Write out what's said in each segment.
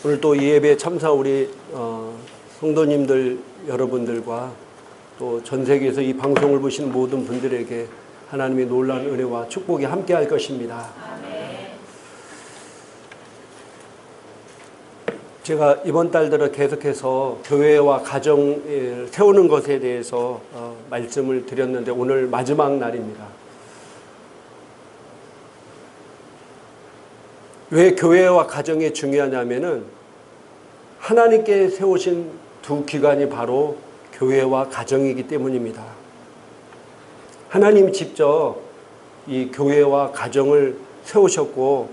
오늘 또 이 예배에 참사 우리 성도님들 여러분들과 또 전 세계에서 이 방송을 보시는 모든 분들에게 하나님의 놀라운 은혜와 축복이 함께할 것입니다. 제가 이번 달 들어 계속해서 교회와 가정을 세우는 것에 대해서 말씀을 드렸는데 오늘 마지막 날입니다. 왜 교회와 가정이 중요하냐면은 하나님께 세우신 두 기관이 바로 교회와 가정이기 때문입니다. 하나님이 직접 이 교회와 가정을 세우셨고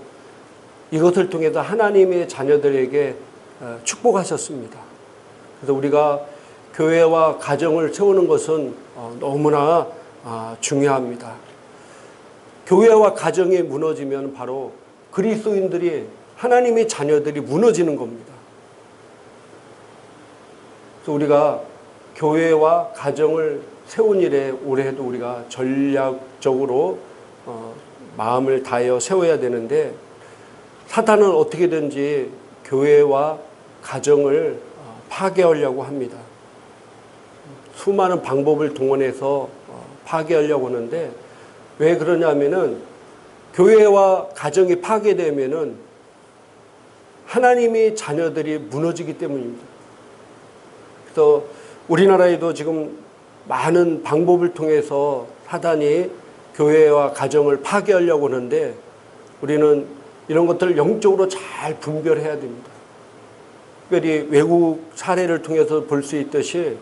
이것을 통해서 하나님의 자녀들에게 축복하셨습니다. 그래서 우리가 교회와 가정을 세우는 것은 너무나 중요합니다. 교회와 가정이 무너지면 바로 그리스도인들이 하나님의 자녀들이 무너지는 겁니다. 그래서 우리가 교회와 가정을 세운 일에 올해도 우리가 전략적으로 마음을 다하여 세워야 되는데 사탄은 어떻게든지 교회와 가정을 파괴하려고 합니다. 수많은 방법을 동원해서 파괴하려고 하는데 왜 그러냐면은 교회와 가정이 파괴되면은 하나님의 자녀들이 무너지기 때문입니다. 그래서 우리나라에도 지금 많은 방법을 통해서 사단이 교회와 가정을 파괴하려고 하는데 우리는 이런 것들을 영적으로 잘 분별해야 됩니다. 특별히 외국 사례를 통해서 볼 수 있듯이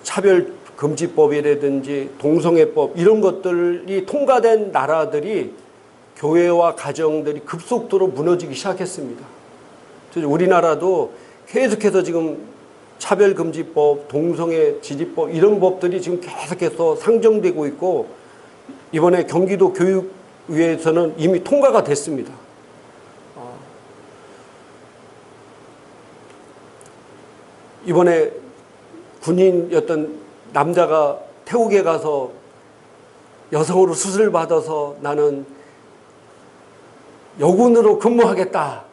차별금지법이라든지 동성애법 이런 것들이 통과된 나라들이 교회와 가정들이 급속도로 무너지기 시작했습니다. 우리나라도 계속해서 지금 차별금지법, 동성애 지지법 이런 법들이 지금 계속해서 상정되고 있고 이번에 경기도 교육위에서는 이미 통과가 됐습니다. 이번에 군인이었던 남자가 태국에 가서 여성으로 수술을 받아서 나는 여군으로 근무하겠다.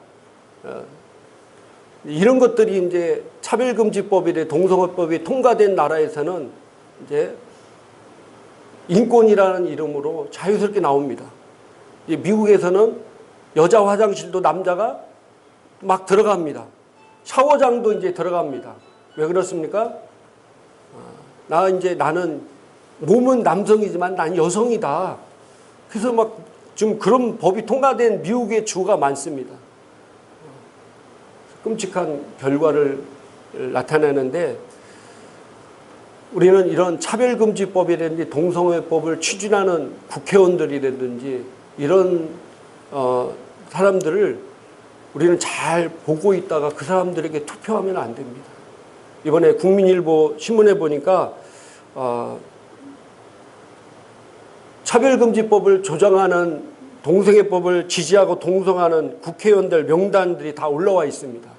이런 것들이 이제 차별금지법이래 동성애법이 통과된 나라에서는 이제 인권이라는 이름으로 자유스럽게 나옵니다. 미국에서는 여자 화장실도 남자가 막 들어갑니다. 샤워장도 이제 들어갑니다. 왜 그렇습니까? 나는 몸은 남성이지만 난 여성이다. 그래서 막 지금 그런 법이 통과된 미국의 주가 많습니다. 끔찍한 결과를 나타내는데 우리는 이런 차별금지법이라든지 동성애법을 추진하는 국회의원들이라든지 이런 사람들을 우리는 잘 보고 있다가 그 사람들에게 투표하면 안 됩니다. 이번에 국민일보 신문에 보니까 차별금지법을 조장하는 동성애법을 지지하고 동성하는 국회의원들 명단들이 다 올라와 있습니다.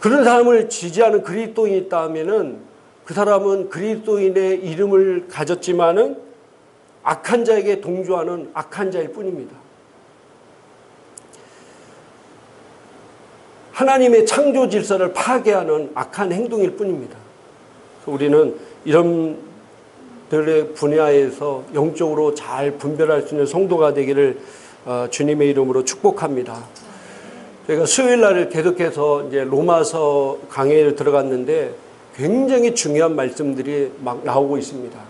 그런 사람을 지지하는 그리스도인이 있다면은 그 사람은 그리스도인의 이름을 가졌지만은 악한 자에게 동조하는 악한 자일 뿐입니다. 하나님의 창조 질서를 파괴하는 악한 행동일 뿐입니다. 우리는 이런 들의 분야에서 영적으로 잘 분별할 수 있는 성도가 되기를 주님의 이름으로 축복합니다. 저희가 수요일 날을 계속해서 이제 로마서 강의를 들어갔는데 굉장히 중요한 말씀들이 막 나오고 있습니다.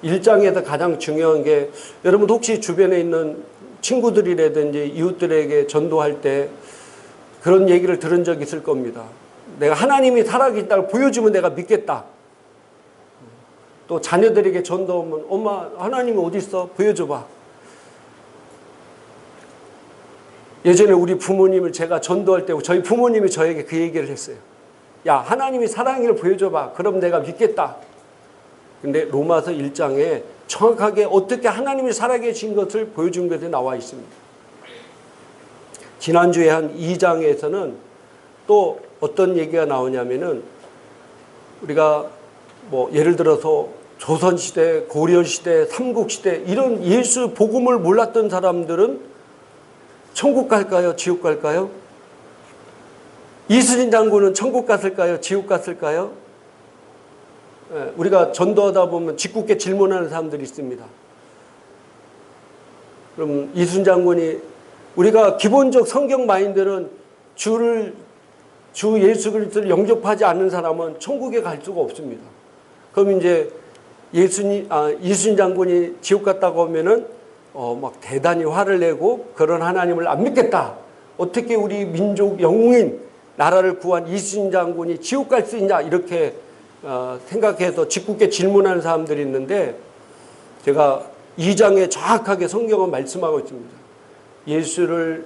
1장에서 가장 중요한 게 여러분 혹시 주변에 있는 친구들이라든지 이웃들에게 전도할 때 그런 얘기를 들은 적 있을 겁니다. 내가 하나님이 살아계시다고 보여주면 내가 믿겠다. 또 자녀들에게 전도하면 엄마 하나님이 어디 있어? 보여줘봐. 예전에 우리 부모님을 제가 전도할 때 저희 부모님이 저에게 그 얘기를 했어요. 야 하나님이 사랑을 보여줘봐. 그럼 내가 믿겠다. 근데 로마서 1장에 정확하게 어떻게 하나님이 살아계신 것을 보여준 것에 나와 있습니다. 지난주에 한 2장에서는 또 어떤 얘기가 나오냐면은 우리가 예를 들어서 조선시대, 고려시대, 삼국시대 이런 예수 복음을 몰랐던 사람들은 천국 갈까요? 지옥 갈까요? 이순신 장군은 천국 갔을까요? 지옥 갔을까요? 우리가 전도하다 보면 짓궂게 질문하는 사람들이 있습니다. 그럼 이순신 장군이, 우리가 기본적 성경 마인드는 주 예수 그리스도를 영접하지 않는 사람은 천국에 갈 수가 없습니다. 그럼 이제 이순신 장군이 지옥 갔다고 하면은 막 대단히 화를 내고 그런 하나님을 안 믿겠다. 어떻게 우리 민족 영웅인 나라를 구한 이순신 장군이 지옥 갈 수 있냐, 이렇게 생각해서 짓궂게 질문하는 사람들이 있는데, 제가 2장에 정확하게 성경은 말씀하고 있습니다. 예수를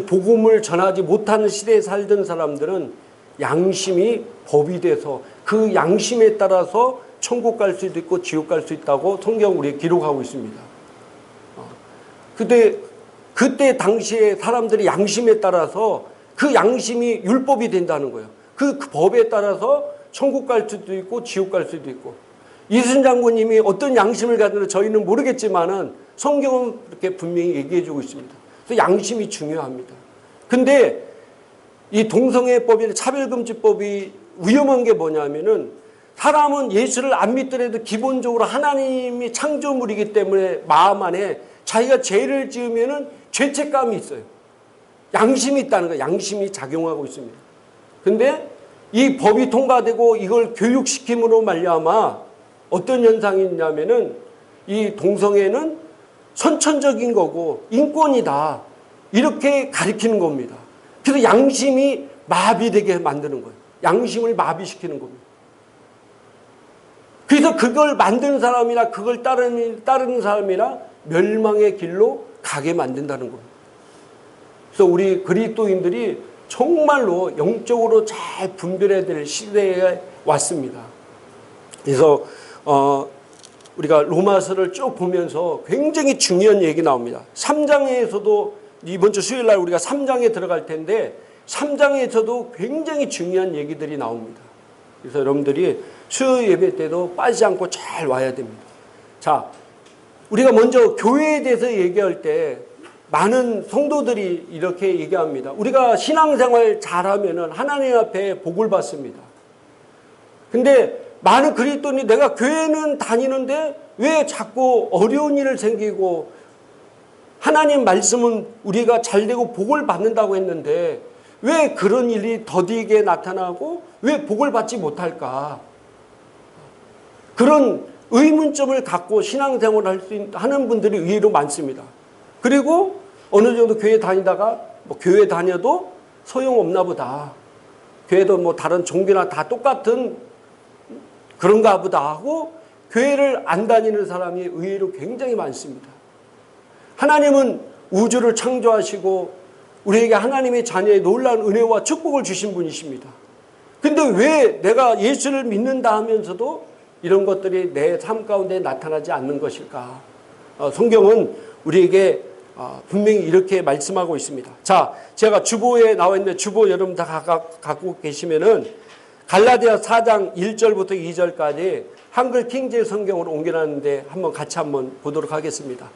복음을 전하지 못하는 시대에 살던 사람들은 양심이 법이 돼서 그 양심에 따라서 천국 갈 수도 있고 지옥 갈 수 있다고 성경 우리에 기록하고 있습니다. 그때 당시에 사람들이 양심에 따라서 그 양심이 율법이 된다는 거예요. 그 법에 따라서 천국 갈 수도 있고 지옥 갈 수도 있고. 이순신 장군님이 어떤 양심을 가지는지 저희는 모르겠지만은 성경은 이렇게 분명히 얘기해 주고 있습니다. 그래서 양심이 중요합니다. 근데 이 동성애법이나 차별금지법이 위험한 게 뭐냐면은, 사람은 예수를 안 믿더라도 기본적으로 하나님이 창조물이기 때문에 마음 안에 자기가 죄를 지으면은 죄책감이 있어요. 양심이 있다는 거예요. 양심이 작용하고 있습니다. 근데 이 법이 통과되고 이걸 교육시킴으로 말미암아 어떤 현상이 있냐면은, 이 동성애는 선천적인 거고 인권이다, 이렇게 가리키는 겁니다. 그래서 양심이 마비되게 만드는 거예요. 양심을 마비시키는 겁니다. 그래서 그걸 만드는 사람이나 그걸 따르는 사람이나 멸망의 길로 가게 만든다는 겁니다. 그래서 우리 그리스도인들이 정말로 영적으로 잘 분별해야 될 시대에 왔습니다. 그래서 우리가 로마서를 쭉 보면서 굉장히 중요한 얘기 나옵니다. 3장에서도 이번 주 수요일 날 우리가 3장에 들어갈 텐데, 3장에서도 굉장히 중요한 얘기들이 나옵니다. 그래서 여러분들이 수요 예배 때도 빠지지 않고 잘 와야 됩니다. 자, 우리가 먼저 교회에 대해서 얘기할 때 많은 성도들이 이렇게 얘기합니다. 우리가 신앙생활 잘하면은 하나님 앞에 복을 받습니다. 근데 많은 그리스도인이 내가 교회는 다니는데 왜 자꾸 어려운 일을 생기고, 하나님 말씀은 우리가 잘되고 복을 받는다고 했는데 왜 그런 일이 더디게 나타나고 왜 복을 받지 못할까? 그런 의문점을 갖고 신앙생활을 하는 분들이 의외로 많습니다. 그리고 어느 정도 교회 다니다가 교회 다녀도 소용없나 보다, 교회도 다른 종교나 다 똑같은 그런가 보다 하고 교회를 안 다니는 사람이 의외로 굉장히 많습니다. 하나님은 우주를 창조하시고 우리에게 하나님의 자녀의 놀라운 은혜와 축복을 주신 분이십니다. 근데 왜 내가 예수를 믿는다 하면서도 이런 것들이 내 삶 가운데 나타나지 않는 것일까? 성경은 우리에게 분명히 이렇게 말씀하고 있습니다. 자, 제가 주보에 나와 있는데, 주보 여러분 다 갖고 계시면은 갈라디아 4장 1절부터 2절까지 한글 킹제임스 성경으로 옮겨놨는데 같이 한번 보도록 하겠습니다.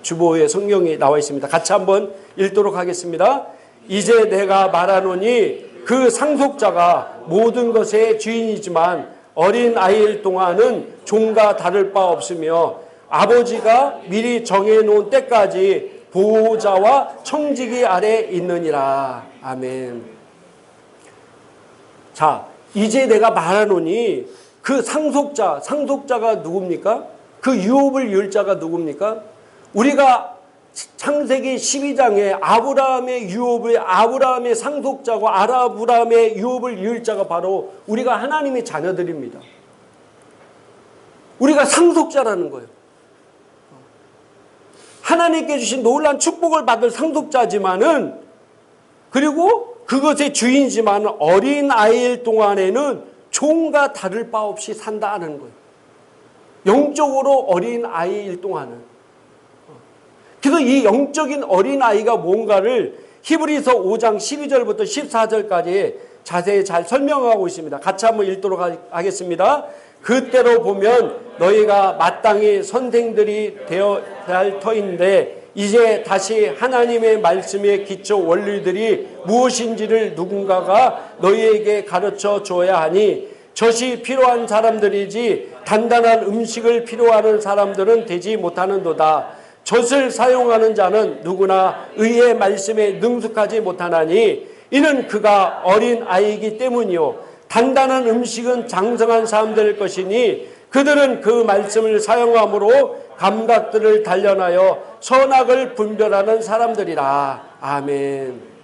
주보에 성경이 나와 있습니다. 같이 한번 읽도록 하겠습니다. 이제 내가 말하노니 그 상속자가 모든 것의 주인이지만 어린 아이일 동안은 종과 다를 바 없으며 아버지가 미리 정해놓은 때까지 보호자와 청지기 아래 있느니라. 아멘. 자, 이제 내가 말하노니 그 상속자가 누굽니까? 그 유업을 이을 자가 누굽니까? 우리가 창세기 12장에 아브라함의 상속자고 아브라함의 유업을 이을 자가 바로 우리가 하나님의 자녀들입니다. 우리가 상속자라는 거예요. 하나님께 주신 놀라운 축복을 받을 상속자지만은, 그리고 그것의 주인이지만 어린 아이일 동안에는 종과 다를 바 없이 산다는 거예요. 영적으로 어린 아이일 동안은. 그래서 이 영적인 어린아이가 뭔가를 히브리서 5장 12절부터 14절까지 자세히 잘 설명하고 있습니다. 같이 한번 읽도록 하겠습니다. 그때로 보면 너희가 마땅히 선생들이 되어야 할 터인데 이제 다시 하나님의 말씀의 기초 원리들이 무엇인지를 누군가가 너희에게 가르쳐 줘야 하니 젖이 필요한 사람들이지 단단한 음식을 필요하는 사람들은 되지 못하는도다. 젖을 사용하는 자는 누구나 의의 말씀에 능숙하지 못하나니 이는 그가 어린 아이이기 때문이요. 단단한 음식은 장성한 사람들 것이니 그들은 그 말씀을 사용함으로 감각들을 단련하여 선악을 분별하는 사람들이라. 아멘.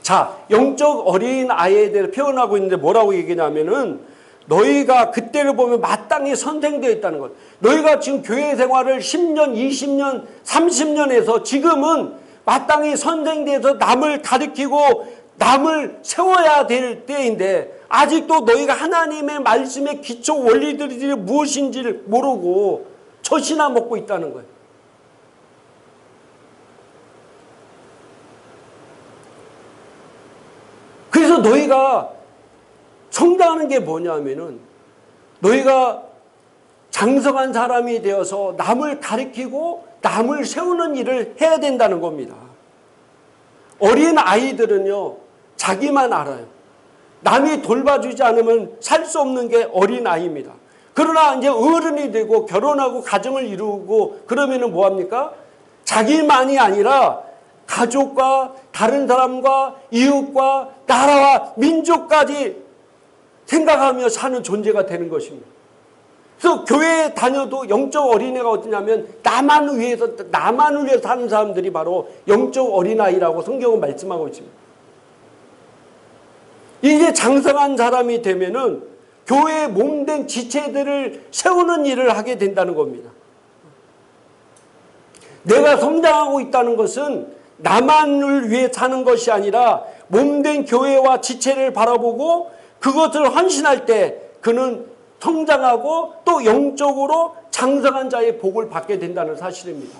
자, 영적 어린 아이에 대해 표현하고 있는데 뭐라고 얘기냐면은 너희가 그때를 보면 마땅히 선생되어 있다는 것. 너희가 지금 교회 생활을 10년, 20년, 30년 해서 지금은 마땅히 선생되어서 남을 가르치고 남을 세워야 될 때인데 아직도 너희가 하나님의 말씀의 기초 원리들이 무엇인지를 모르고 젖이나 먹고 있다는 거예요. 그래서 너희가 성장하는 게 뭐냐면은 너희가 장성한 사람이 되어서 남을 가리키고 남을 세우는 일을 해야 된다는 겁니다. 어린 아이들은요, 자기만 알아요. 남이 돌봐주지 않으면 살 수 없는 게 어린 아이입니다. 그러나 이제 어른이 되고 결혼하고 가정을 이루고 그러면은 뭐합니까? 자기만이 아니라 가족과 다른 사람과 이웃과 나라와 민족까지 생각하며 사는 존재가 되는 것입니다. 그래서 교회에 다녀도 영적 어린애가 어떠냐면 나만을 위해서 사는 사람들이 바로 영적 어린아이라고 성경은 말씀하고 있습니다. 이제 장성한 사람이 되면은 교회의 몸된 지체들을 세우는 일을 하게 된다는 겁니다. 내가 성장하고 있다는 것은 나만을 위해 사는 것이 아니라 몸된 교회와 지체를 바라보고 그것을 헌신할 때 그는 성장하고 또 영적으로 장성한 자의 복을 받게 된다는 사실입니다.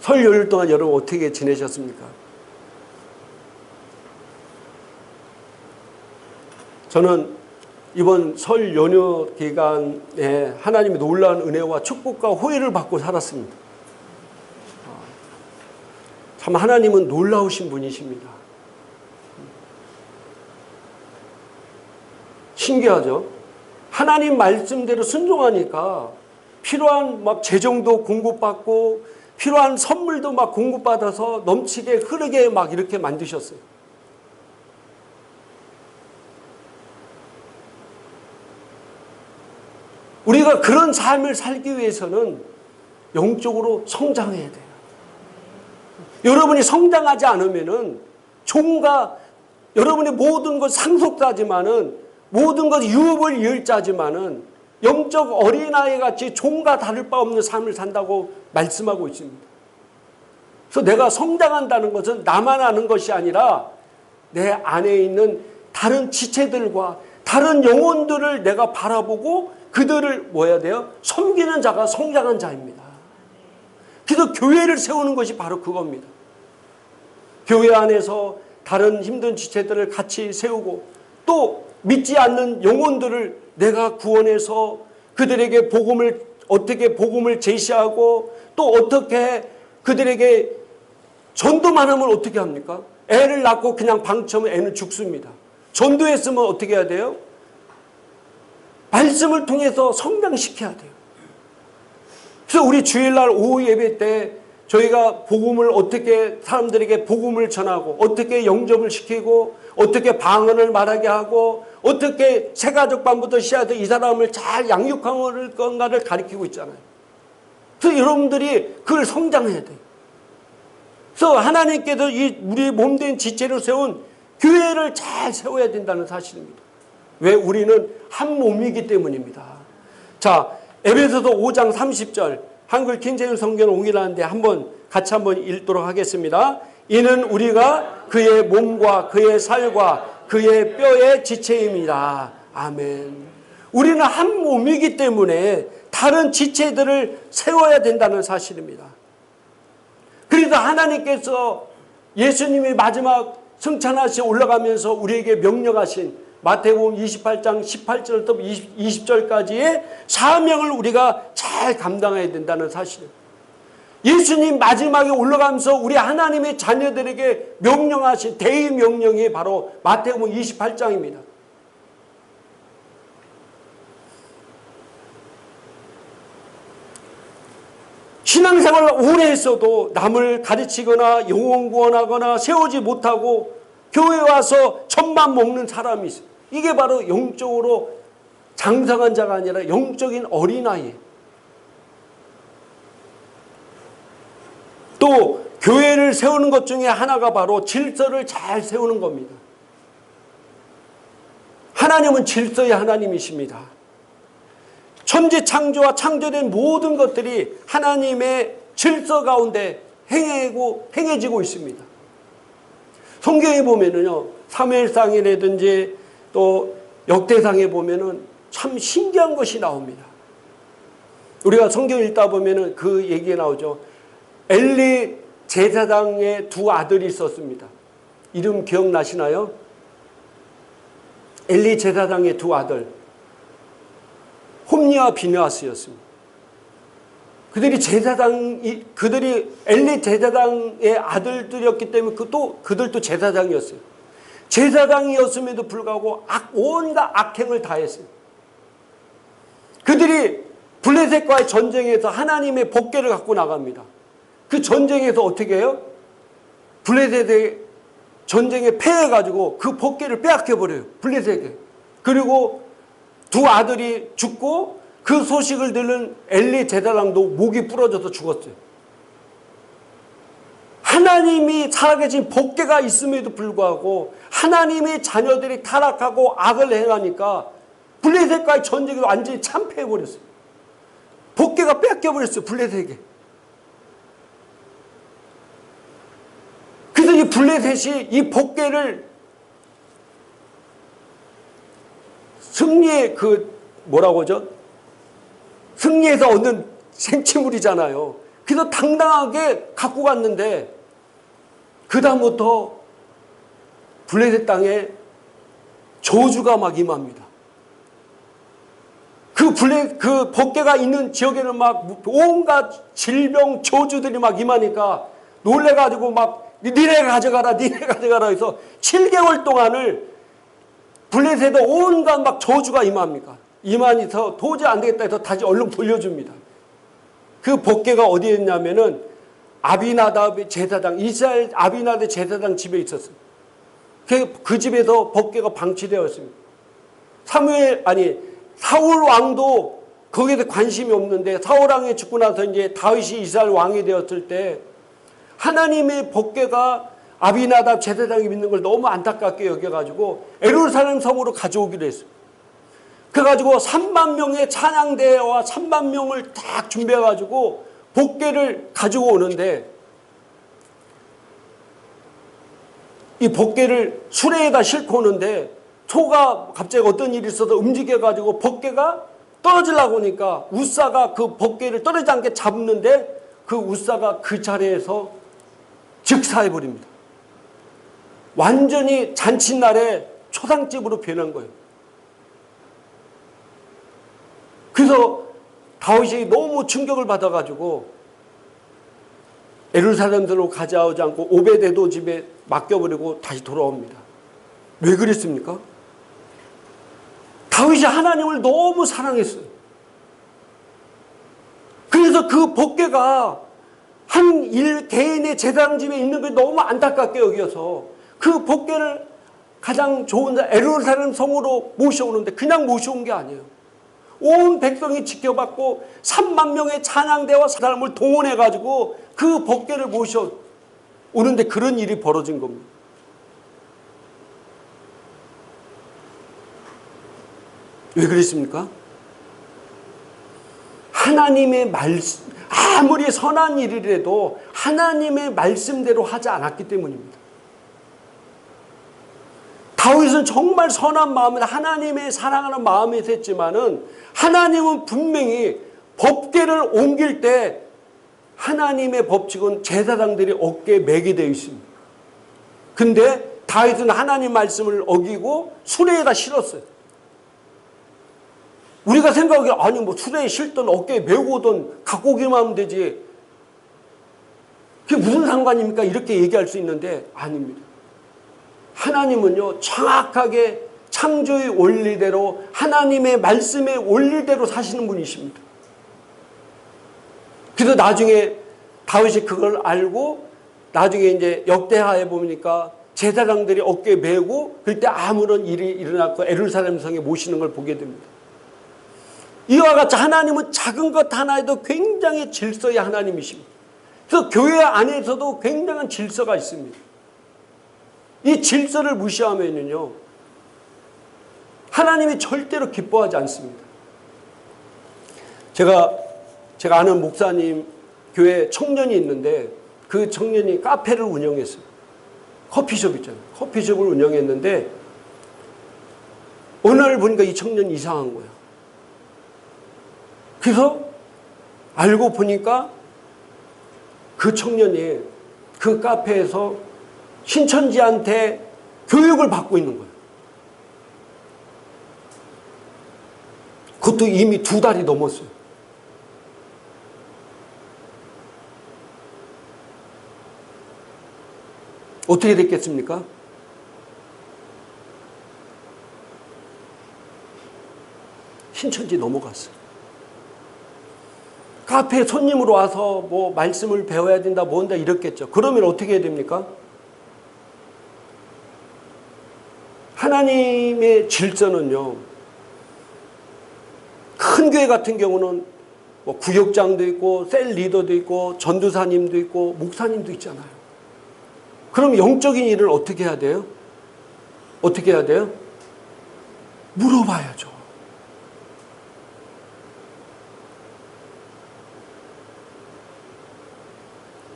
설 연휴 동안 여러분 어떻게 지내셨습니까? 저는 이번 설 연휴 기간에 하나님의 놀라운 은혜와 축복과 호의를 받고 살았습니다. 참 하나님은 놀라우신 분이십니다. 신기하죠? 하나님 말씀대로 순종하니까 필요한 막 재정도 공급받고 필요한 선물도 막 공급받아서 넘치게 흐르게 막 이렇게 만드셨어요. 우리가 그런 삶을 살기 위해서는 영적으로 성장해야 돼요. 여러분이 성장하지 않으면은 종과 여러분의 모든 것 상속자지만은 모든 것 유업을 이을 자지만은 영적 어린아이 같이 종과 다를 바 없는 삶을 산다고 말씀하고 있습니다. 그래서 내가 성장한다는 것은 나만 아는 것이 아니라 내 안에 있는 다른 지체들과 다른 영혼들을 내가 바라보고 그들을 뭐 해야 돼요? 섬기는 자가 성장한 자입니다. 그래서 교회를 세우는 것이 바로 그겁니다. 교회 안에서 다른 힘든 지체들을 같이 세우고 또 믿지 않는 영혼들을 내가 구원해서 그들에게 어떻게 복음을 제시하고 또 어떻게 그들에게 전도만 하면 어떻게 합니까? 애를 낳고 그냥 방치하면 애는 죽습니다. 전도했으면 어떻게 해야 돼요? 말씀을 통해서 성장시켜야 돼요. 그래서 우리 주일날 오후 예배 때 저희가 복음을 어떻게 사람들에게 복음을 전하고 어떻게 영접을 시키고 어떻게 방언을 말하게 하고 어떻게 새가족반부터 시작해서 이 사람을 잘 양육하는 건가를 가르치고 있잖아요. 그래서 여러분들이 그걸 성장해야 돼요. 그래서 하나님께서 이 우리 몸된 지체를 세운 교회를 잘 세워야 된다는 사실입니다. 왜? 우리는 한 몸이기 때문입니다. 자, 에베소서 5장 30절 한글 킹제임 성경을 옮기라는데 같이 한번 읽도록 하겠습니다. 이는 우리가 그의 몸과 그의 살과 그의 뼈의 지체입니다. 아멘. 우리는 한 몸이기 때문에 다른 지체들을 세워야 된다는 사실입니다. 그래서 하나님께서 예수님이 마지막 승천하시 올라가면서 우리에게 명령하신 마태복음 28장 18절부터 20절까지의 사명을 우리가 잘 감당해야 된다는 사실이에요. 예수님 마지막에 올라가면서 우리 하나님의 자녀들에게 명령하신 대의 명령이 바로 마태복음 28장입니다. 신앙생활을 오래 했어도 남을 가르치거나 영혼 구원하거나 세우지 못하고 교회에 와서 젖만 먹는 사람이 있어요. 이게 바로 영적으로 장성한 자가 아니라 영적인 어린아이예요. 또 교회를 세우는 것 중에 하나가 바로 질서를 잘 세우는 겁니다. 하나님은 질서의 하나님이십니다. 천지 창조와 창조된 모든 것들이 하나님의 질서 가운데 행해지고 있습니다. 성경에 보면은요, 사무엘상이라든지 또 역대상에 보면은 참 신기한 것이 나옵니다. 우리가 성경 읽다 보면은 그 얘기가 나오죠. 엘리 제사장의 두 아들이 있었습니다. 이름 기억나시나요? 엘리 제사장의 두 아들, 홈니와 비느하스였습니다. 그들이 엘리 제사장의 아들들이었기 때문에 그들도 제사장이었어요. 제사장이었음에도 불구하고 온갖 악행을 다했어요. 그들이 블레셋과의 전쟁에서 하나님의 법궤를 갖고 나갑니다. 그 전쟁에서 어떻게 해요? 블레셋의 전쟁에 패해가지고 그 법궤를 빼앗겨버려요. 블레셋에게. 그리고 두 아들이 죽고 그 소식을 들은 엘리 제사장도 목이 부러져서 죽었어요. 하나님이 살아계신 법궤가 있음에도 불구하고 하나님의 자녀들이 타락하고 악을 행하니까 블레셋과의 전쟁에서 완전히 참패해버렸어요. 법궤가 뺏겨버렸어요. 블레셋에게. 그래서 이 블레셋이 이 법궤를 승리의 승리에서 얻는 생치물이잖아요. 그래서 당당하게 갖고 갔는데 그 다음부터 블레셋 땅에 저주가 막 임합니다. 그 법궤가 있는 지역에는 막 온갖 질병 저주들이 막 임하니까 놀래가지고 막 니네 가져가라 해서 7개월 동안을 블레셋에 온갖 막 저주가 임하니까 도저히 안 되겠다 해서 다시 얼른 돌려줍니다. 그 법궤가 어디에 있냐면은 아비나답의 제사장, 이스라엘 아비나답의 제사장 집에 있었어요. 그 집에서 법궤가 방치되었습니다. 사울 왕도 거기에 관심이 없는데 사울 왕이 죽고 나서 이제 다윗이 이스라엘 왕이 되었을 때 하나님의 법궤가 아비나답 제사장이 믿는 걸 너무 안타깝게 여겨가지고 예루살렘 성으로 가져오기로 했어요. 그래가지고 3만 명의 찬양대와 3만 명을 딱 준비해가지고 법궤를 가지고 오는데 이 법궤를 수레에다 싣고 오는데 소가 갑자기 어떤 일이 있어서 움직여가지고 법궤가 떨어지려고 하니까 우사가 그 법궤를 떨어지지 않게 잡는데 그 우사가 그 자리에서 즉사해버립니다. 완전히 잔칫날에 초상집으로 변한 거예요. 그래서 다윗이 너무 충격을 받아가지고 예루살렘으로 가져오지 않고 오베데도 집에 맡겨버리고 다시 돌아옵니다. 왜 그랬습니까? 다윗이 하나님을 너무 사랑했어요. 그래서 그 법궤가 한 개인의 제사장 집에 있는 게 너무 안타깝게 여겨서 그 법궤를 가장 좋은 예루살렘 성으로 모셔오는데 그냥 모셔온 게 아니에요. 온 백성이 지켜봤고 3만 명의 찬양대와 사람을 동원해가지고 그 법궤를 모셔오는데 그런 일이 벌어진 겁니다. 왜 그랬습니까? 하나님의 말씀, 아무리 선한 일이라도 하나님의 말씀대로 하지 않았기 때문입니다. 다윗은 정말 선한 마음에 하나님의 사랑하는 마음에서 했지만은 하나님은 분명히 법궤를 옮길 때 하나님의 법칙은 제사장들이 어깨에 매게 되어 있습니다. 근데 다윗은 하나님 말씀을 어기고 수레에다 실었어요. 우리가 생각하기에 아니 뭐 수레에 실든 어깨에 메고 오든 갖고 오기만 하면 되지. 그게 무슨 상관입니까? 이렇게 얘기할 수 있는데 아닙니다. 하나님은요 정확하게 창조의 원리대로 하나님의 말씀의 원리대로 사시는 분이십니다. 그래서 나중에 다윗이 그걸 알고 나중에 이제 역대하에 보니까 제사장들이 어깨에 메고 그때 아무런 일이 일어났고 예루살렘 성에 모시는 걸 보게 됩니다. 이와 같이 하나님은 작은 것 하나에도 굉장히 질서의 하나님이십니다. 그래서 교회 안에서도 굉장한 질서가 있습니다. 이 질서를 무시하면요 하나님이 절대로 기뻐하지 않습니다. 제가 아는 목사님 교회 청년이 있는데 그 청년이 카페를 운영했어요. 커피숍 있잖아요. 커피숍을 운영했는데 어느 날 보니까 이 청년이 이상한 거예요. 그래서 알고 보니까 그 청년이 그 카페에서 신천지한테 교육을 받고 있는 거예요. 그것도 이미 2달이 넘었어요. 어떻게 됐겠습니까? 신천지 넘어갔어요. 카페에 손님으로 와서 뭐 말씀을 배워야 된다, 뭔다 이랬겠죠. 그러면 어떻게 해야 됩니까? 하나님의 질서는요, 큰 교회 같은 경우는 뭐 구역장도 있고, 셀 리더도 있고, 전도사님도 있고, 목사님도 있잖아요. 그럼 영적인 일을 어떻게 해야 돼요? 어떻게 해야 돼요? 물어봐야죠.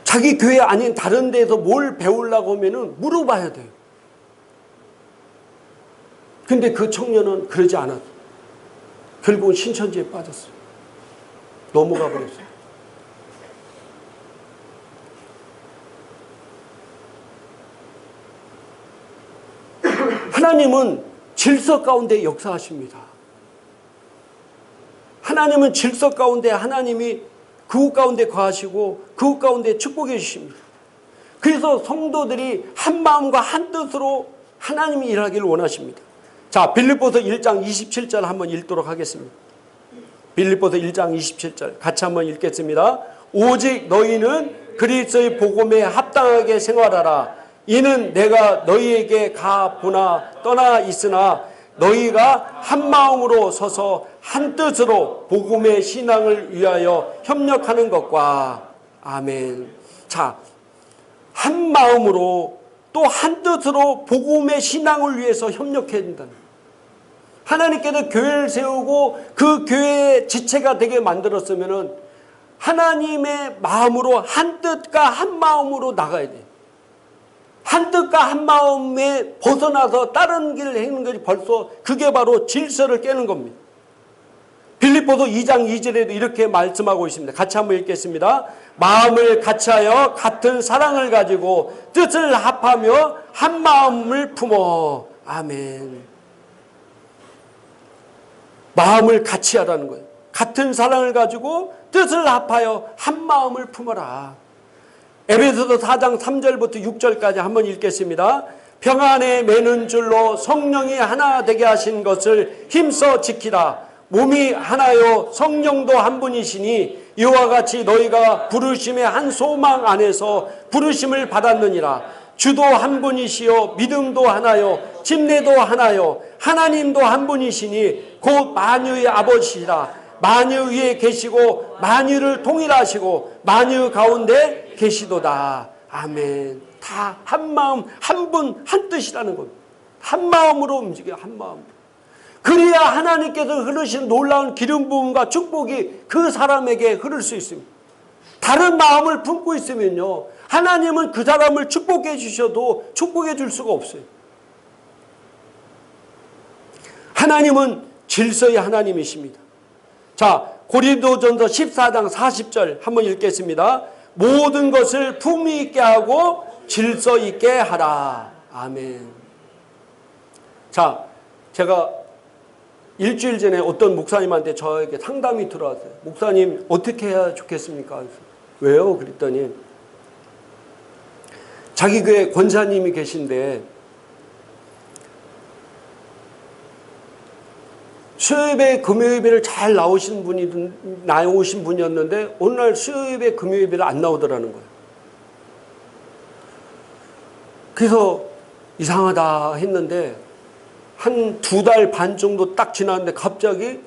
자기 교회 아닌 다른 데서 뭘 배우려고 하면은 물어봐야 돼요. 근데 그 청년은 그러지 않았어요. 결국은 신천지에 빠졌어요. 넘어가 버렸어요. 하나님은 질서 가운데 역사하십니다. 하나님은 질서 가운데 하나님이 그곳 가운데 거하시고 그곳 가운데 축복해 주십니다. 그래서 성도들이 한 마음과 한 뜻으로 하나님이 일하기를 원하십니다. 자, 빌립보서 1장 27절 한번 읽도록 하겠습니다. 빌립보서 1장 27절 같이 한번 읽겠습니다. 오직 너희는 그리스도의 복음에 합당하게 생활하라. 이는 내가 너희에게 가보나 떠나 있으나 너희가 한 마음으로 서서 한 뜻으로 복음의 신앙을 위하여 협력하는 것과 아멘. 자, 한 마음으로 또 한 뜻으로 복음의 신앙을 위해서 협력해야 된다는 거예요. 하나님께서 교회를 세우고 그 교회의 지체가 되게 만들었으면은 하나님의 마음으로 한 뜻과 한 마음으로 나가야 돼요. 한 뜻과 한 마음에 벗어나서 다른 길을 행는 것이 벌써 그게 바로 질서를 깨는 겁니다. 빌립보서 2장 2절에도 이렇게 말씀하고 있습니다. 같이 한번 읽겠습니다. 마음을 같이하여 같은 사랑을 가지고 뜻을 합하며 한 마음을 품어. 아멘. 마음을 같이 하라는 거예요. 같은 사랑을 가지고 뜻을 합하여 한 마음을 품어라. 에베소서 4장 3절부터 6절까지 한번 읽겠습니다. 평안에 매는 줄로 성령이 하나 되게 하신 것을 힘써 지키라. 몸이 하나요 성령도 한 분이시니 이와 같이 너희가 부르심의 한 소망 안에서 부르심을 받았느니라. 주도 한 분이시요 믿음도 하나요 침례도 하나요 하나님도 한 분이시니 곧 만유의 아버지시라. 만유 위에 계시고 만유를 통일하시고 만유 가운데 계시도다. 아멘. 다 한 마음 한 분 한 뜻이라는 겁니다. 한 마음으로 움직여. 한 마음. 그래야 하나님께서 흐르신 놀라운 기름 부음과 축복이 그 사람에게 흐를 수 있습니다. 다른 마음을 품고 있으면요, 하나님은 그 사람을 축복해 주셔도 축복해 줄 수가 없어요. 하나님은 질서의 하나님이십니다. 자, 고린도전서 14장 40절 한번 읽겠습니다. 모든 것을 품위 있게 하고 질서 있게 하라. 아멘. 자, 제가 일주일 전에 어떤 목사님한테 저에게 상담이 들어왔어요. 목사님, 어떻게 해야 좋겠습니까? 그래서 왜요? 그랬더니 자기 교회 권사님이 계신데 수요예배, 금요예배를 잘 나오신 분이었는데 어느 날 수요예배, 금요예배를 안 나오더라는 거예요. 그래서 이상하다 했는데 한 2달 반 정도 딱 지났는데 갑자기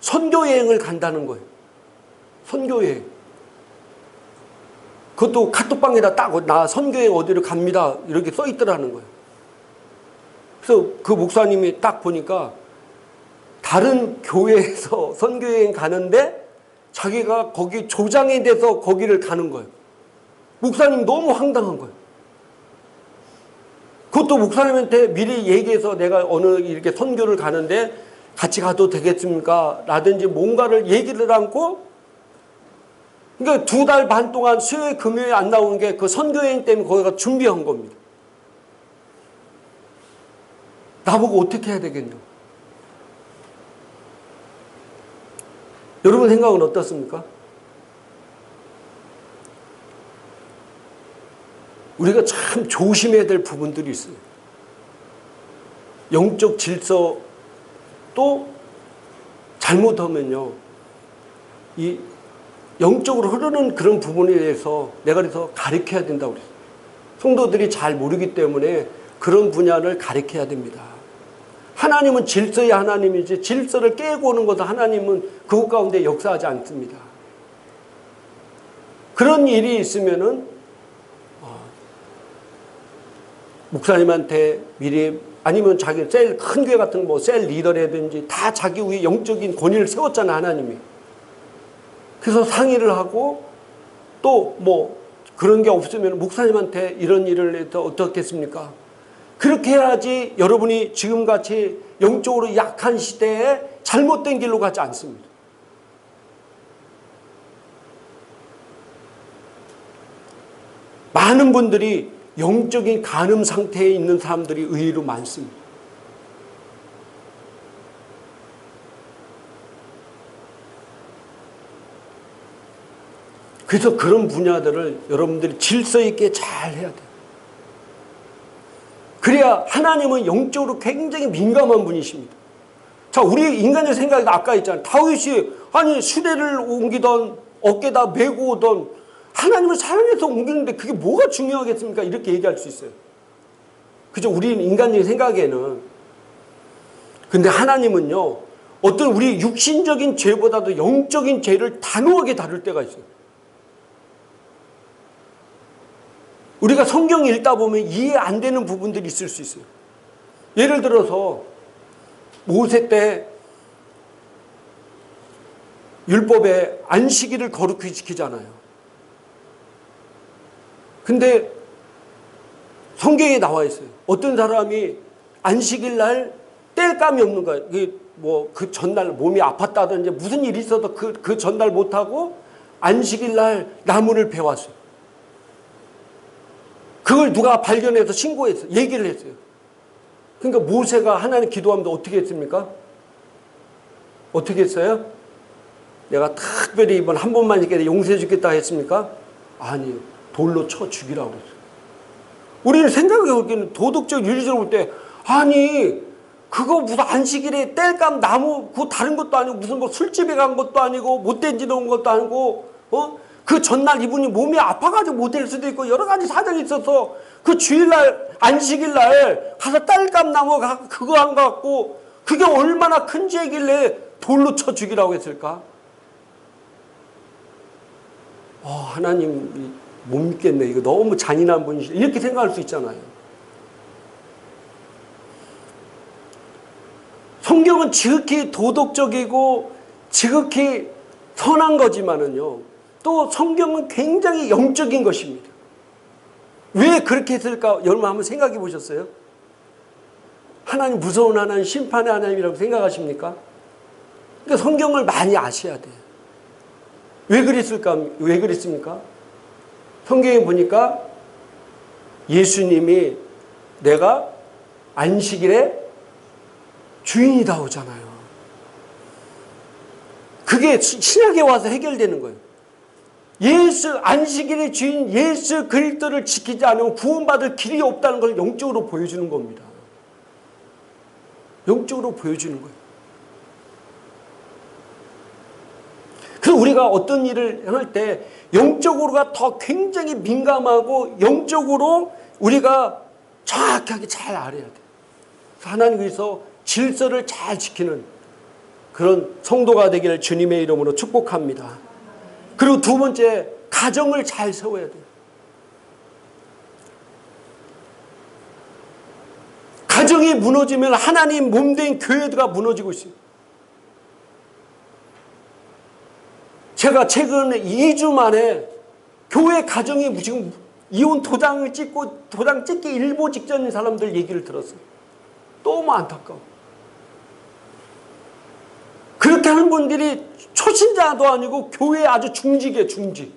선교여행을 간다는 거예요. 선교여행. 그것도 카톡방에다 딱 나 선교여행 어디로 갑니다 이렇게 써 있더라는 거예요. 그래서 그 목사님이 딱 보니까 다른 교회에서 선교여행 가는데 자기가 거기 조장이 돼서 거기를 가는 거예요. 목사님 너무 황당한 거예요. 그것도 목사님한테 미리 얘기해서 내가 어느 이렇게 선교를 가는데 같이 가도 되겠습니까? 라든지 뭔가를 얘기를 않고, 그러니까 2달 반 동안 수요일 금요일 안 나오는 게 그 선교여행 때문에 거기가 준비한 겁니다. 나보고 어떻게 해야 되겠냐고. 여러분 생각은 어떻습니까? 우리가 참 조심해야 될 부분들이 있어요. 영적 질서도 잘못하면요, 이 영적으로 흐르는 그런 부분에 대해서 내가 그래서 가르쳐야 된다고 그랬어요. 성도들이 잘 모르기 때문에 그런 분야를 가르쳐야 됩니다. 하나님은 질서의 하나님이지 질서를 깨고 오는 것도 하나님은 그것 가운데 역사하지 않습니다. 그런 일이 있으면은 목사님한테 미리, 아니면 자기 셀, 큰 교회 같은 뭐 셀 리더라든지 다 자기 위에 영적인 권위를 세웠잖아, 하나님이. 그래서 상의를 하고 또 뭐 그런 게 없으면 목사님한테 이런 일을 해서 어떻겠습니까? 그렇게 해야지 여러분이 지금같이 영적으로 약한 시대에 잘못된 길로 가지 않습니다. 많은 분들이 영적인 간음 상태에 있는 사람들이 의외로 많습니다. 그래서 그런 분야들을 여러분들이 질서 있게 잘 해야 돼요. 그래야 하나님은 영적으로 굉장히 민감한 분이십니다. 자, 우리 인간의 생각이 아까 했잖아요. 다윗이 아니 수레를 옮기던 어깨다 메고 오던 하나님을 사랑해서 옮기는데 그게 뭐가 중요하겠습니까? 이렇게 얘기할 수 있어요. 그죠? 우리 인간의 생각에는. 근데 하나님은요, 어떤 우리 육신적인 죄보다도 영적인 죄를 단호하게 다룰 때가 있어요. 우리가 성경 읽다 보면 이해 안 되는 부분들이 있을 수 있어요. 예를 들어서 모세 때 율법에 안식일을 거룩히 지키잖아요. 근데 성경에 나와 있어요. 어떤 사람이 안식일 날 뗄감이 없는 거예요. 그 전날 몸이 아팠다든지 무슨 일이 있어도 그 전날 못하고 안식일 날 나무를 베왔어요. 그걸 누가 발견해서 신고했어요. 얘기를 했어요. 그러니까 모세가 하나님 기도하면서 어떻게 했습니까? 어떻게 했어요? 내가 특별히 이번 한 번만 이렇게 용서해 주겠다 했습니까? 아니요. 돌로 쳐 죽이라고 그랬어요. 우리는 생각해 보기에는 도덕적 윤리적으로 볼 때 아니 그거 무슨 안식일에 땔감 나무 그거 다른 것도 아니고 무슨 뭐 술집에 간 것도 아니고 못된 짓 온 것도 아니고 그 전날 이분이 몸이 아파가지고 못할 수도 있고 여러 가지 사정이 있어서 그 주일날 안식일날 가서 땔감 나무 그거 안 갖고 그게 얼마나 큰 죄길래 돌로 쳐 죽이라고 했을까? 하나님 못 믿겠네. 이거 너무 잔인한 분이시다. 이렇게 생각할 수 있잖아요. 성경은 지극히 도덕적이고 지극히 선한 거지만은요. 또 성경은 굉장히 영적인 것입니다. 왜 그렇게 했을까? 여러분 한번 생각해 보셨어요? 하나님 무서운 하나님, 심판의 하나님이라고 생각하십니까? 그러니까 성경을 많이 아셔야 돼요. 왜 그랬을까? 왜 그랬습니까? 성경에 보니까 예수님이 내가 안식일의 주인이다 오잖아요. 그게 신약에 와서 해결되는 거예요. 안식일의 주인 예수 그리스도를 지키지 않으면 구원받을 길이 없다는 걸 영적으로 보여주는 겁니다. 영적으로 보여주는 거예요. 그래서 우리가 어떤 일을 할 때 영적으로가 더 굉장히 민감하고 영적으로 우리가 정확하게 잘 알아야 돼요. 하나님께서 질서를 잘 지키는 그런 성도가 되기를 주님의 이름으로 축복합니다. 그리고 두 번째, 가정을 잘 세워야 돼요. 가정이 무너지면 하나님 몸된 교회가 무너지고 있어요. 제가 최근에 2주 만에 교회 가정이 지금 이혼 도장을 찍고 도장 찍기 일보 직전인 사람들 얘기를 들었어요. 너무 안타까워. 그렇게 하는 분들이 초신자도 아니고 교회에 아주 중직이에요, 중직.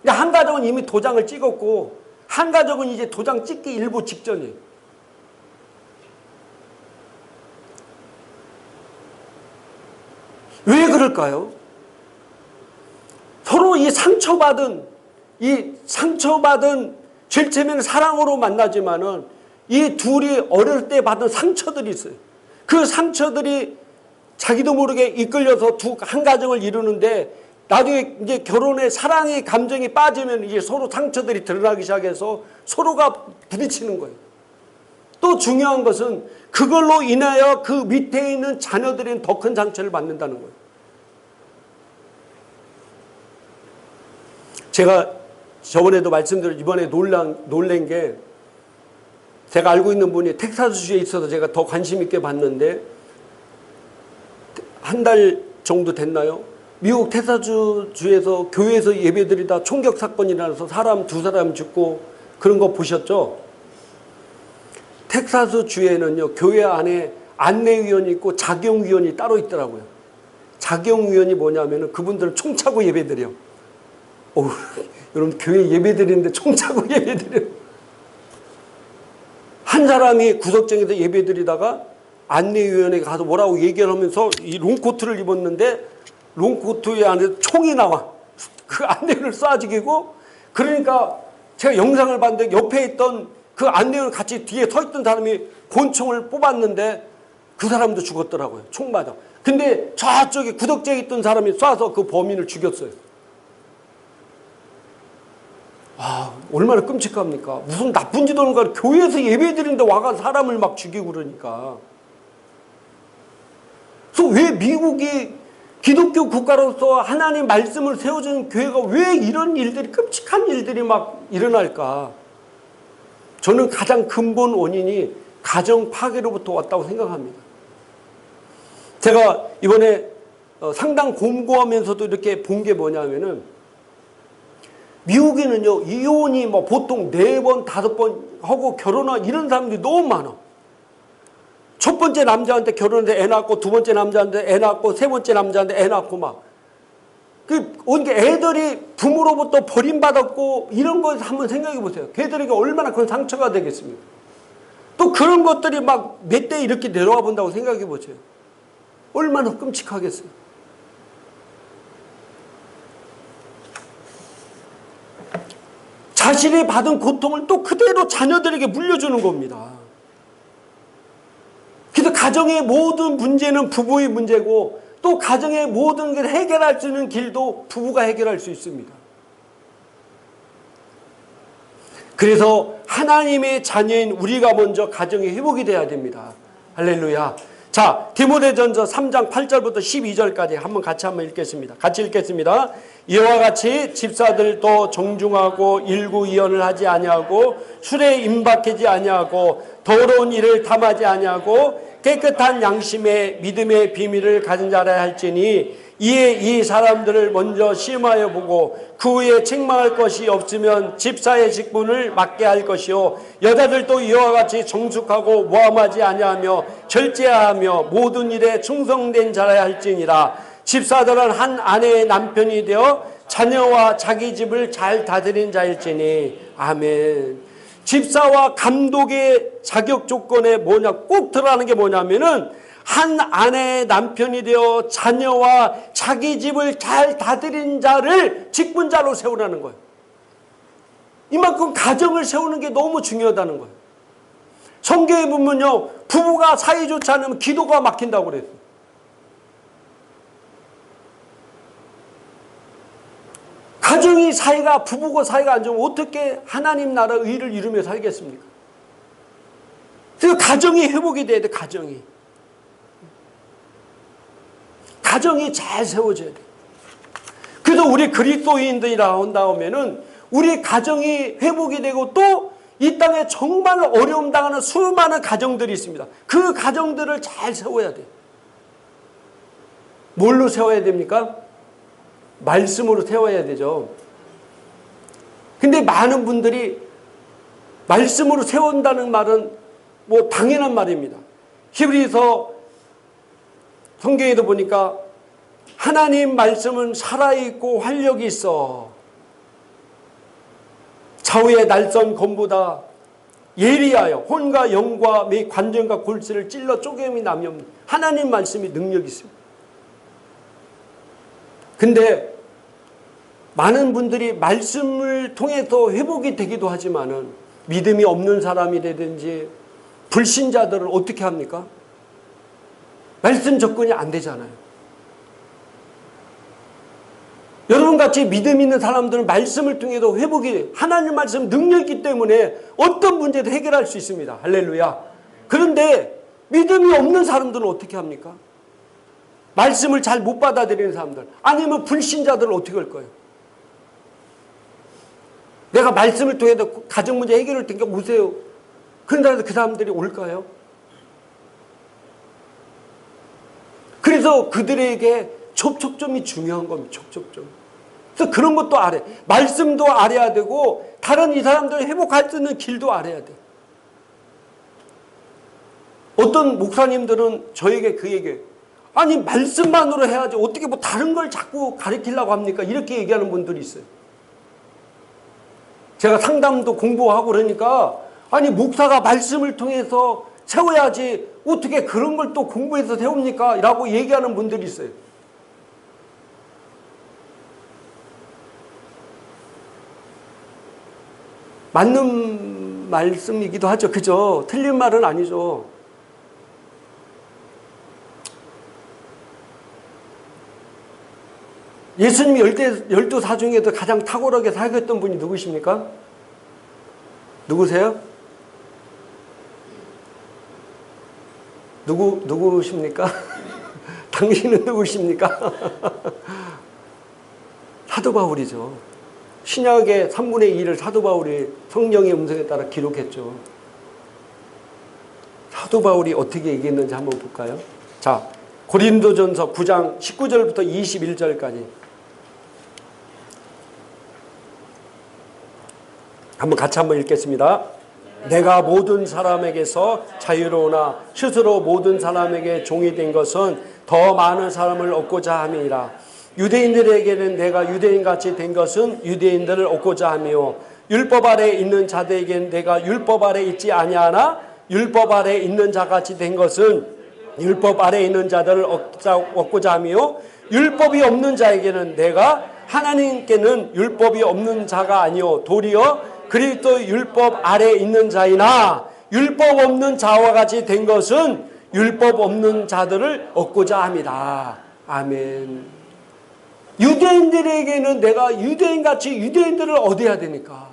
한 가족은 이미 도장을 찍었고 한 가족은 이제 도장 찍기 일보 직전이에요. 왜 그럴까요? 서로 이 상처받은 질체면 사랑으로 만나지만은 이 둘이 어릴 때 받은 상처들이 있어요. 그 상처들이 자기도 모르게 이끌려서 한 가정을 이루는데 나중에 이제 결혼에 사랑의 감정이 빠지면 이제 서로 상처들이 드러나기 시작해서 서로가 부딪히는 거예요. 또 중요한 것은 그걸로 인하여 그 밑에 있는 자녀들은 더 큰 상처를 받는다는 거예요. 제가 저번에도 말씀드렸지만 이번에 놀란 게 제가 알고 있는 분이 텍사스주에 있어서 제가 더 관심 있게 봤는데 한 달 정도 됐나요? 미국 텍사스주에서 교회에서 예배드리다 총격 사건이 일어나서 두 사람 죽고 그런 거 보셨죠? 텍사스주에는요, 교회 안에 안내위원이 있고 작용위원이 따로 있더라고요. 작용위원이 뭐냐면은 그분들은 총 차고 예배드려. 여러분, 교회 예배드리는데 총 차고 예배드려. 한 사람이 구석정에서 예배드리다가 안내위원회에 가서 뭐라고 얘기를 하면서 이 롱코트를 입었는데 롱코트 안에서 총이 나와. 그 안내위원을 쏴 죽이고, 그러니까 제가 영상을 봤는데 옆에 있던 그 안내위원 같이 뒤에 서 있던 사람이 권총을 뽑았는데 그 사람도 죽었더라고요. 총 맞아. 근데 저쪽에 구석재에 있던 사람이 쏴서 그 범인을 죽였어요. 얼마나 끔찍합니까? 무슨 나쁜 짓 하는 거야. 교회에서 예배 드리는데 와가 사람을 막 죽이고 그러니까. 그래서 왜 미국이 기독교 국가로서 하나님 말씀을 세워주는 교회가 왜 이런 일들이, 끔찍한 일들이 막 일어날까? 저는 가장 근본 원인이 가정 파괴로부터 왔다고 생각합니다. 제가 이번에 상당 공고하면서도 이렇게 본 게 뭐냐면은 미국에는요, 이혼이 뭐 보통 4번, 5번 하고 결혼한 이런 사람들이 너무 많아. 첫 번째 남자한테 결혼해서 애 낳고, 두 번째 남자한테 애 낳고, 세 번째 남자한테 애 낳고 막. 그러니까 애들이 부모로부터 버림받았고 이런 거 한번 생각해 보세요. 걔들에게 얼마나 큰 상처가 되겠습니까? 또 그런 것들이 막 몇 대 이렇게 내려와 본다고 생각해 보세요. 얼마나 끔찍하겠어요. 자신이 받은 고통을 또 그대로 자녀들에게 물려주는 겁니다. 그래서 가정의 모든 문제는 부부의 문제고 또 가정의 모든 걸 해결할 수 있는 길도 부부가 해결할 수 있습니다. 그래서 하나님의 자녀인 우리가 먼저 가정의 회복이 돼야 됩니다. 할렐루야. 자, 디모데전서 3장 8절부터 12절까지 한번 읽겠습니다. 같이 읽겠습니다. 이와 같이 집사들도 정중하고 일구이연을 하지 아니하고 술에 임박하지 아니하고 더러운 일을 탐하지 아니하고 깨끗한 양심에 믿음의 비밀을 가진 자라 할지니 이에 이 사람들을 먼저 시험하여 보고 그 후에 책망할 것이 없으면 집사의 직분을 맡게 할 것이요 여자들도 이와 같이 정숙하고 모함하지 아니하며 절제하며 모든 일에 충성된 자라 할지니라. 집사들은 한 아내의 남편이 되어 자녀와 자기 집을 잘 다스린 자일지니. 아멘. 집사와 감독의 자격 조건에 꼭 들어가는 게 뭐냐면은 한 아내의 남편이 되어 자녀와 자기 집을 잘 다스린 자를 직분자로 세우라는 거예요. 이만큼 가정을 세우는 게 너무 중요하다는 거예요. 성경에 보면요, 부부가 사이 좋지 않으면 기도가 막힌다고 그랬어요. 가정이 사이가, 부부가 사이가 안 좋으면 어떻게 하나님 나라 의를 이루며 살겠습니까? 그래서 가정이 회복이 돼야 돼, 가정이. 가정이 잘 세워져야 돼. 그래서 우리 그리스도인들이 나온다면은 우리 가정이 회복이 되고 또 이 땅에 정말 어려움 당하는 수많은 가정들이 있습니다. 그 가정들을 잘 세워야 돼. 뭘로 세워야 됩니까? 말씀으로 세워야 되죠. 근데 많은 분들이 말씀으로 세운다는 말은 뭐 당연한 말입니다. 히브리서 성경에도 보니까 하나님 말씀은 살아있고 활력이 있어 좌우의 날선 검보다 예리하여 혼과 영과 매 관절과 골수를 찔러 쪼개미 남이 없는 하나님 말씀이 능력이 있습니다. 근데 많은 분들이 말씀을 통해서 회복이 되기도 하지만은 믿음이 없는 사람이라든지 불신자들은 어떻게 합니까? 말씀 접근이 안 되잖아요. 여러분같이 믿음 있는 사람들은 말씀을 통해서 회복이, 하나님 말씀 능력이 있기 때문에 어떤 문제도 해결할 수 있습니다. 할렐루야. 그런데 믿음이 없는 사람들은 어떻게 합니까? 말씀을 잘 못 받아들이는 사람들, 아니면 불신자들은 어떻게 할 거예요? 내가 말씀을 통해서 가정 문제 해결할 테니까 오세요. 그런데 그 사람들이 올까요? 그래서 그들에게 접촉점이 중요한 겁니다. 접촉점. 그래서 그런 것도 알아야 돼. 말씀도 알아야 되고 다른 이 사람들을 회복할 수 있는 길도 알아야 돼. 어떤 목사님들은 저에게 그 얘기해요. 아니 말씀만으로 해야지 어떻게 뭐 다른 걸 자꾸 가르치려고 합니까? 이렇게 얘기하는 분들이 있어요. 제가 상담도 공부하고 그러니까 아니 목사가 말씀을 통해서 세워야지 어떻게 그런 걸 또 공부해서 세웁니까? 라고 얘기하는 분들이 있어요. 맞는 말씀이기도 하죠. 그죠? 틀린 말은 아니죠. 예수님이 12사 중에도 가장 탁월하게 사역했던 분이 누구십니까? 누구세요? 누구십니까? 당신은 누구십니까? 사도 바울이죠. 신약의 3분의 2를 사도 바울이 성령의 음성에 따라 기록했죠. 사도 바울이 어떻게 얘기했는지 한번 볼까요? 자, 고린도전서 9장 19절부터 21절까지 같이 한번 읽겠습니다. 내가 모든 사람에게서 자유로우나 스스로 모든 사람에게 종이 된 것은 더 많은 사람을 얻고자 함이니라. 유대인들에게는 내가 유대인같이 된 것은 유대인들을 얻고자 하며 율법 아래 있는 자들에게는 내가 율법 아래 있지 아니하나 율법 아래 있는 자같이 된 것은 율법 아래 있는 자들을 얻고자 하며 율법이 없는 자에게는 내가 하나님께는 율법이 없는 자가 아니요 도리어 그리스도 율법 아래 있는 자이나 율법 없는 자와 같이 된 것은 율법 없는 자들을 얻고자 합니다. 아멘. 유대인들에게는 내가 유대인같이 유대인들을 얻어야 되니까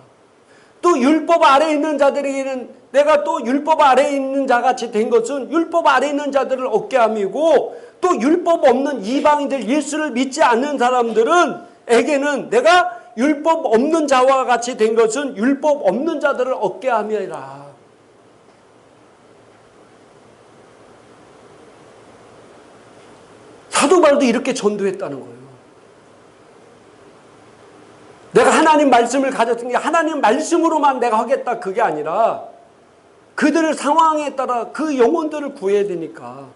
또 율법 아래 있는 자들에게는 내가 또 율법 아래 있는 자같이 된 것은 율법 아래 있는 자들을 얻게 함이고 또 율법 없는 이방인들 예수를 믿지 않는 사람들은 에게는 내가 율법 없는 자와 같이 된 것은 율법 없는 자들을 얻게 함이라. 사도 바울도 이렇게 전도했다는 거예요. 내가 하나님 말씀을 가졌으니 하나님 말씀으로만 내가 하겠다 그게 아니라 그들의 상황에 따라 그 영혼들을 구해야 되니까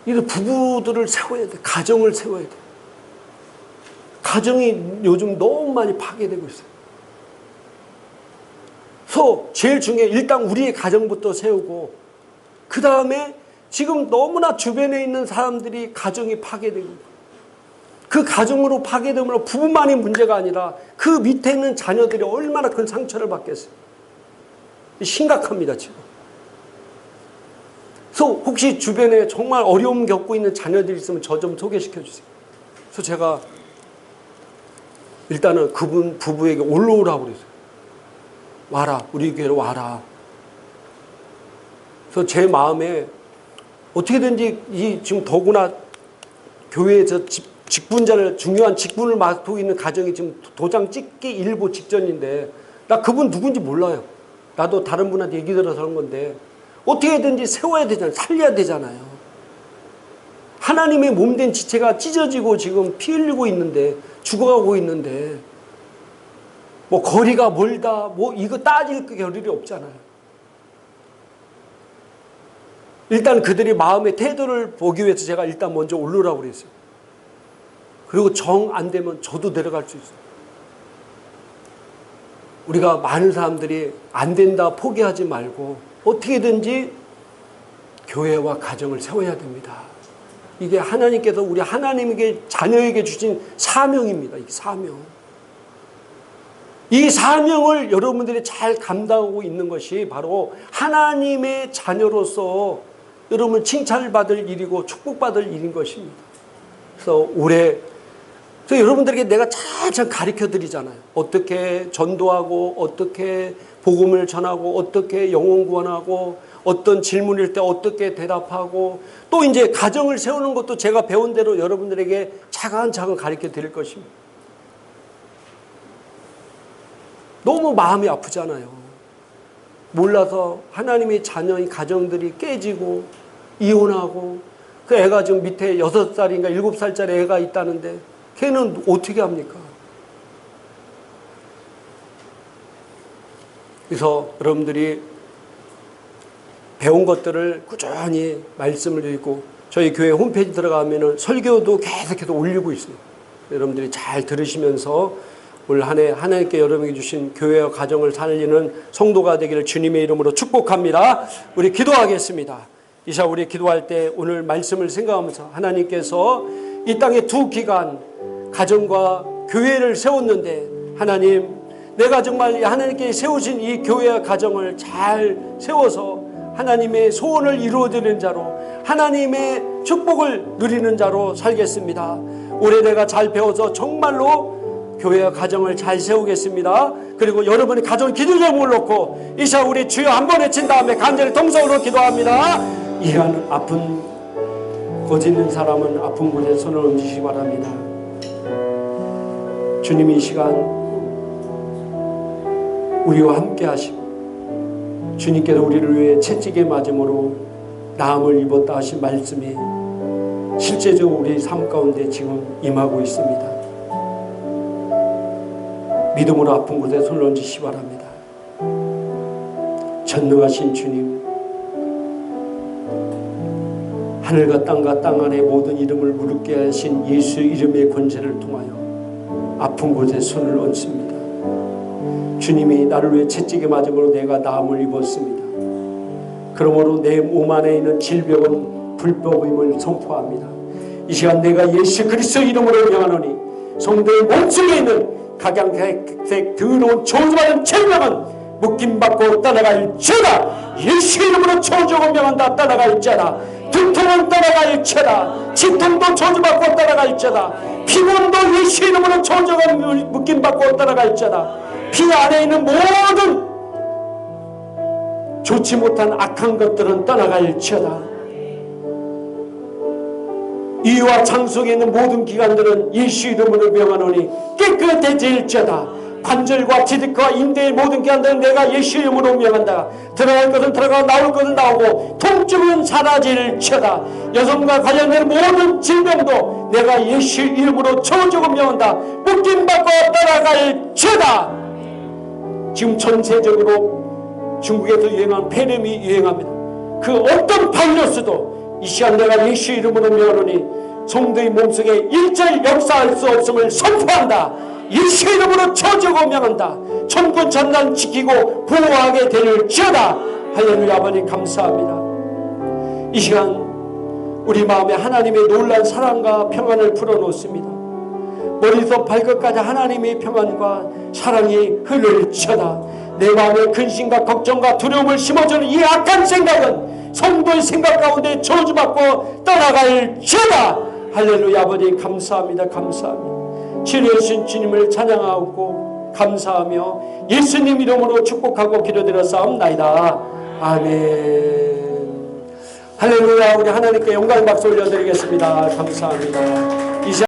이런 부부들을 세워야 돼. 가정을 세워야 돼. 가정이 요즘 너무 많이 파괴되고 있어요. 그래서 제일 중요해 일단 우리의 가정부터 세우고 그 다음에 지금 너무나 주변에 있는 사람들이 가정이 파괴되고 그 가정으로 파괴되므로 부부만이 문제가 아니라 그 밑에 있는 자녀들이 얼마나 큰 상처를 받겠어요. 심각합니다 지금. 그래서 혹시 주변에 정말 어려움 겪고 있는 자녀들이 있으면 저 좀 소개시켜 주세요. 그래서 제가 일단은 그분 부부에게 올라오라고 그랬어요. 와라, 우리 교회로 와라. 그래서 제 마음에 어떻게든지 이 지금 더구나 교회에서 직분자를 중요한 직분을 맡고 있는 가정이 지금 도장 찍기 일보 직전인데 나 그분 누군지 몰라요. 나도 다른 분한테 얘기 들어서 하는 건데 어떻게든지 세워야 되잖아요. 살려야 되잖아요. 하나님의 몸된 지체가 찢어지고 지금 피 흘리고 있는데 죽어가고 있는데 뭐 거리가 멀다 뭐 이거 따질 겨를이 없잖아요. 일단 그들이 마음의 태도를 보기 위해서 제가 일단 먼저 올르라고 그랬어요. 그리고 정 안 되면 저도 내려갈 수 있어요. 우리가 많은 사람들이 안 된다 포기하지 말고 어떻게든지 교회와 가정을 세워야 됩니다. 이게 하나님께서 우리 하나님에게 자녀에게 주신 사명입니다. 이 사명. 이 사명을 여러분들이 잘 감당하고 있는 것이 바로 하나님의 자녀로서 여러분 칭찬을 받을 일이고 축복받을 일인 것입니다. 그래서 그래서 여러분들에게 내가 잘 가르쳐 드리잖아요. 어떻게 전도하고 어떻게 복음을 전하고 어떻게 영혼 구원하고 어떤 질문일 때 어떻게 대답하고 또 이제 가정을 세우는 것도 제가 배운 대로 여러분들에게 차근차근 가르쳐 드릴 것입니다. 너무 마음이 아프잖아요. 몰라서 하나님의 자녀의 가정들이 깨지고 이혼하고 그 애가 지금 밑에 6살인가 7살짜리 애가 있다는데 걔는 어떻게 합니까? 그래서 여러분들이 배운 것들을 꾸준히 말씀을 드리고 저희 교회 홈페이지 들어가면은 설교도 계속해서 올리고 있어요. 여러분들이 잘 들으시면서 올 한 해 하나님께 여러분에게 주신 교회와 가정을 살리는 성도가 되기를 주님의 이름으로 축복합니다. 우리 기도하겠습니다. 이 시간 우리 기도할 때 오늘 말씀을 생각하면서 하나님께서 이 땅에 두 기간 가정과 교회를 세웠는데 하나님 내가 정말 하나님께 세우신 이 교회와 가정을 잘 세워서 하나님의 소원을 이루어드리는 자로 하나님의 축복을 누리는 자로 살겠습니다. 올해 내가 잘 배워서 정말로 교회와 가정을 잘 세우겠습니다. 그리고 여러분의 가정 기도 제목을 놓고 이 시간 우리 주여 한번 외친 다음에 간절히 동성으로 기도합니다. 이해하는 아픈 곳 있는 사람은 아픈 곳에 손을 얹으시기 바랍니다. 주님이 이 시간 우리와 함께 하시고 주님께서 우리를 위해 채찍에 맞음으로 나음을 입었다 하신 말씀이 실제적으로 우리 삶 가운데 지금 임하고 있습니다. 믿음으로 아픈 곳에 손을 얹으시기 바랍니다. 전능하신 주님, 하늘과 땅과 땅 안의 모든 이름을 무릅게 하신 예수의 이름의 권세를 통하여 아픈 곳에 손을 얹습니다. 주님이 나를 위해 채찍에 맞음으로 내가 나음을 입었습니다. 그러므로 내 몸 안에 있는 질병은 불법임을 선포합니다. 이 시간 내가 예수 그리스도 이름으로 명하노니 성도의 몸속에 있는 각양색 더러운 저주받은 질병은 묶임받고 떠나갈지어다. 예수 이름으로 저주고 명한다. 떠나갈지어다. 두통은 떠나갈지어다. 치통도 저주받고 떠나갈지어다. 피곤도 예수 이름으로 저주고 묶임받고 떠나갈지어다. 피 안에 있는 모든 좋지 못한 악한 것들은 떠나갈지어다. 이와 장속에 있는 모든 기관들은 예수 이름으로 명하노니 깨끗해질지어다. 관절과 디스크와 인대의 모든 기관들은 내가 예수 이름으로 명한다. 들어갈 것은 들어가고 나올 것은 나오고 통증은 사라질지어다. 여성과 관련된 모든 질병도 내가 예수 이름으로 저주고 명한다. 묶임받고 떠나갈지어다. 지금 전세적으로 중국에서 유행한 폐렴이 유행합니다. 그 어떤 바이러스도 이 시간 내가 예수 이름으로 명하노니 성도의 몸속에 일절 역사할 수 없음을 선포한다. 예수 이름으로 저주고 명한다. 천군천난 지키고 보호하게 되릴지어다. 할렐루야. 아버님 감사합니다. 이 시간 우리 마음에 하나님의 놀라운 사랑과 평안을 풀어놓습니다. 머리부터 발끝까지 하나님의 평안과 사랑이 흐를지어다. 내 마음에 근심과 걱정과 두려움을 심어주는 이 악한 생각은 성도의 생각 가운데 저주받고 떠나갈지어다. 할렐루야. 아버지 감사합니다. 감사합니다. 치료하신 주님을 찬양하고 감사하며 예수님 이름으로 축복하고 기도드렸사옵나이다. 아멘. 할렐루야. 우리 하나님께 영광의 박수 올려드리겠습니다. 감사합니다.